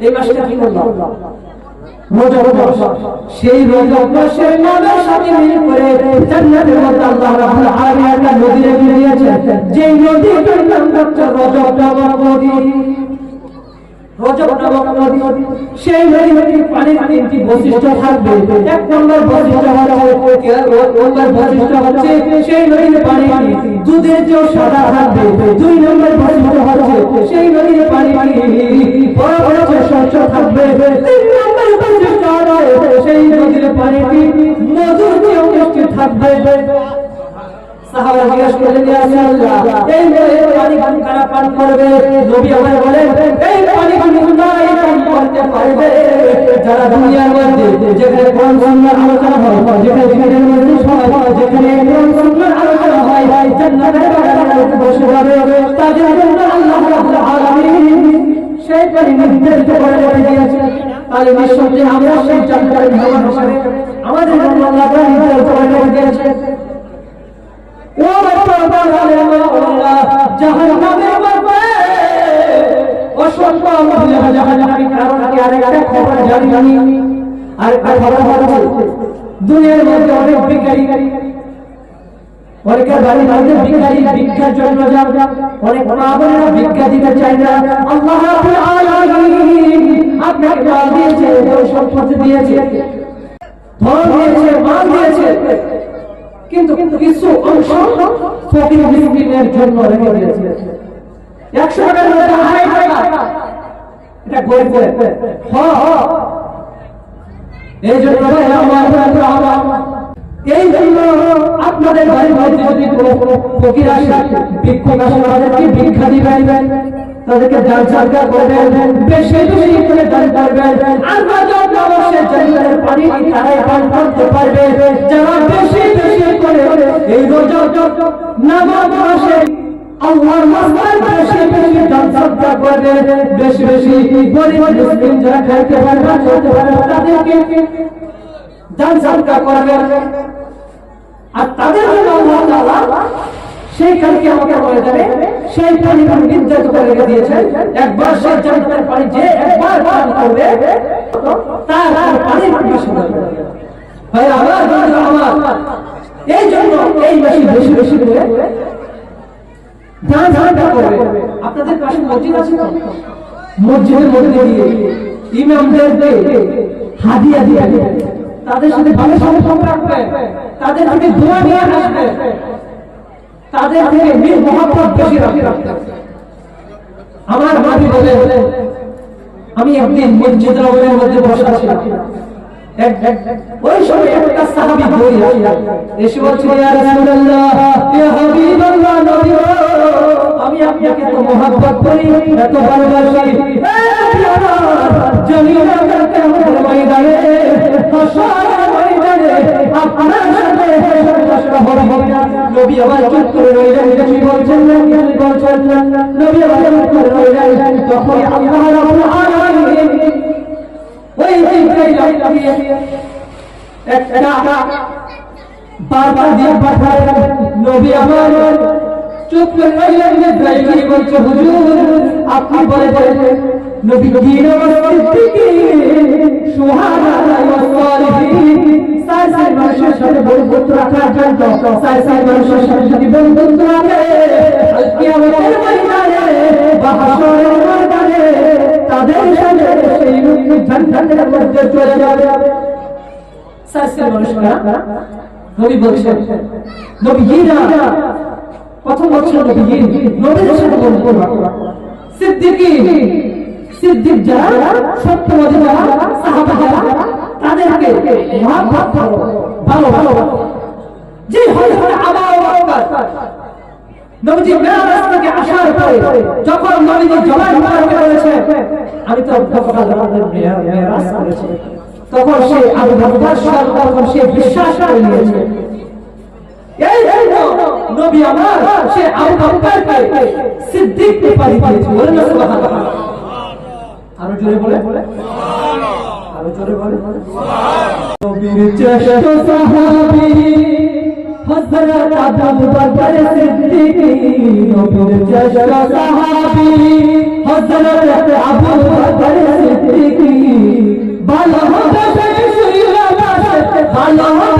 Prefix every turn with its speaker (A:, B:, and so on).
A: এই মাসটা কি করলাম? রজব মাস। সেই রজব মাসের নামের সাথে মিল করে জান্নাতের মধ্যে আল্লাহ রাব্বুল আলামিন একটা নদী রেখে দিয়েছেন, যে নদীটার নাম হচ্ছে রজব নামক নদী। রজব নামক নদী, সেই নদীর পানির তিনটি বৈশিষ্ট্য থাকবে। এক নম্বর বৈশিষ্ট্য হচ্ছে সেই নদীর পানি দুধের চেয়েও সাদা থাকবে। দুই নম্বর বৈশিষ্ট্য হচ্ছে সেই নদীর পানি স্বচ্ছ থাকবে। তিন নম্বর বৈশিষ্ট্য হচ্ছে সেই নদীর পানিটি মধুর চেয়েও মিষ্টি থাকবে। সাহাবারা জিজ্ঞাসা করলেন, ইয়া রাসূলুল্লাহ, এই নদীর পানি কারা পান করবে? নবী আমাদের বলেন, এই পানি মুমিনরাই পান করতে পারবে যারা দুনিয়ার মধ্যে যেখানে কোরআন সুন্নাহর আলোচনা হয়, যেখানে জিকিরের মজলিস হয়, যেখানে কোরআন সুন্নাহর আলোচনা হয়, জান্নাতের বাগানে বসে যাবে, তাদের জন্য আল্লাহ রাব্বুল আলামিন সেই পানি নির্ধারিত করে দিয়েছেন। তাহলে নিঃসন্দেহে আমরা সেই জান্নাতের মেহমান হিসেবে আমাদের জন্য আল্লাহ নির্ধারিত করে দিয়েছেন। ও জাহান্নামের মধ্যে অসংখ্য জাহান্নামী কারণ কি আরেকটা খবর জানি? আরেকটা খবর হচ্ছে দুনিয়ার মধ্যে অনেক ভিখারি, অনেকের বাড়ির মধ্যে ভিখারি ভিক্ষার জন্য যান, অনেক মা বোনেরা ভিক্ষা দিতে চায় না। আল্লাহ রাব্বুল আলামিন আপনাকে মাল দিয়েছে, সম্পত্তি দিয়েছে, ধন দিয়েছে, মাল দিয়েছে, কিন্তু কিছু অংশ ফকির মিসকিনের জন্য রেখে দিয়েছে। 100 টাকার মধ্যে 2.5 টাকা এটা গরিব করে। এই জন্য আপনাদের বাড়ির মধ্যে যদি কোনো ফকির আসে, ভিক্ষুক আসে, তাদেরকে ভিক্ষা দিবেন, তাদেরকে দান সদকা করবেন, বেশি বেশি করে দান করবেন। আর রজব মাসের জান্নাতের পানি তারাই পান করতে পারবে যারা বেশি বেশি করে এই রজব নামক মাসে আল্লাহর রাস্তায় বেশি বেশি দান সদকা করবে, বেশি বেশি গরিব মিসকিন যারা খাইতে পারবে না, চলতে পারবে না, তাদেরকে দান সদকা করবে। আর তাদের জন্য আল্লাহ তাআলা সেই কালকে আমাকে বলে যাবে সেই পানি নির্ধারিত করে রেখে দিয়েছেন। একবার সেই জান্নাতের পানি যে একবার পান করবে তার পানি বেশি হবে। ভাই আমার এই জন্য এই মাসে বেশি বেশি করে দান সদকা করবে। আপনাদের পাশে মসজিদ আছে না? মসজিদের মধ্যে গিয়ে ইমামদেরকে হাদিয়া দিয়ে তাদের সাথে ভালো সম্পর্ক রাখবে, তাদের থেকে দোয়া নিয়ে আসবে, তাদের থেকে মিল মহব্বত বেশি রাখতে। আমার ভাবি বলে, আমি একদিন মসজিদের মধ্যে বসা ছিলাম, ওই সময় একটা সাহাবী দৌড়ে এসে বলছিল, ইয়া রাসূলুল্লাহ, ইয়া হাবিবাল্লাহ, নবী গো, আমি আপনাকে তো মহব্বত করি, এত ভালোবাসি, জমিনের কিয়ামতের ময়দানে, হাসরের ময়দানে আপনার সাথে কথা হবে না। নবী আবার চুপ করে রইলেন, কি বলছেন না, কি বলছেন না। নবী আবার চুপ করে রইলেন। তখন আল্লাহ রাব্বুল আলামিন ওই জিবরাইল একটা বারবার দিয়ে পাঠালেন। নবী আবার চুপ করে রইলেন। জিবরাইল কি বলছে, হুজুর আপনি বলেছেন নবীর সিদ্দিকীন শুহাদা ওয়া সালিহিন, সাই মানুষের সাথে বন্ধুত্ব রাখার জন্য, সাই মানুষের সাথে যদি বন্ধুত্ব রাখে আল কিয়ামতের ময়দানে বা হাসরের ময়দানে তাদের সাথে সেই লোক জান্নাতের মধ্যে চলে যাবে। সাই মানুষরা নবী বলছেন, নবীরা প্রথম বলছেন নবীদের সাথে বন্ধুত্ব রাখা। সিদ্দিকীন, সিদ্দিক যারা, সত্যবাদী যারা, সাহাবা যারা, তাদেরকে মহব্বত করো, ভালোবাসো। যে হযরত আবু বকর নবীজি মেরাজ থেকে আসার পরে যখন নবীজি জবান মুবারকে বলেছে, আমি তো মেরাজ করেছি, তখন সে আবু বকর তখন সে বিশ্বাস করে নিয়েছে। এই জন্য নবী আমার সে আবু বকরকে সিদ্দিক উপাধি দিয়েছে। বলেন সুবহানাল্লাহ। আরো জোরে বলে, আরো জোরে বলে। নবীর শ্রেষ্ঠ সাহাবী হযরত আবু বকর সিদ্দিক, নবীর শ্রেষ্ঠ সাহাবী হযরত আবু বকর সিদ্দিক। ভালো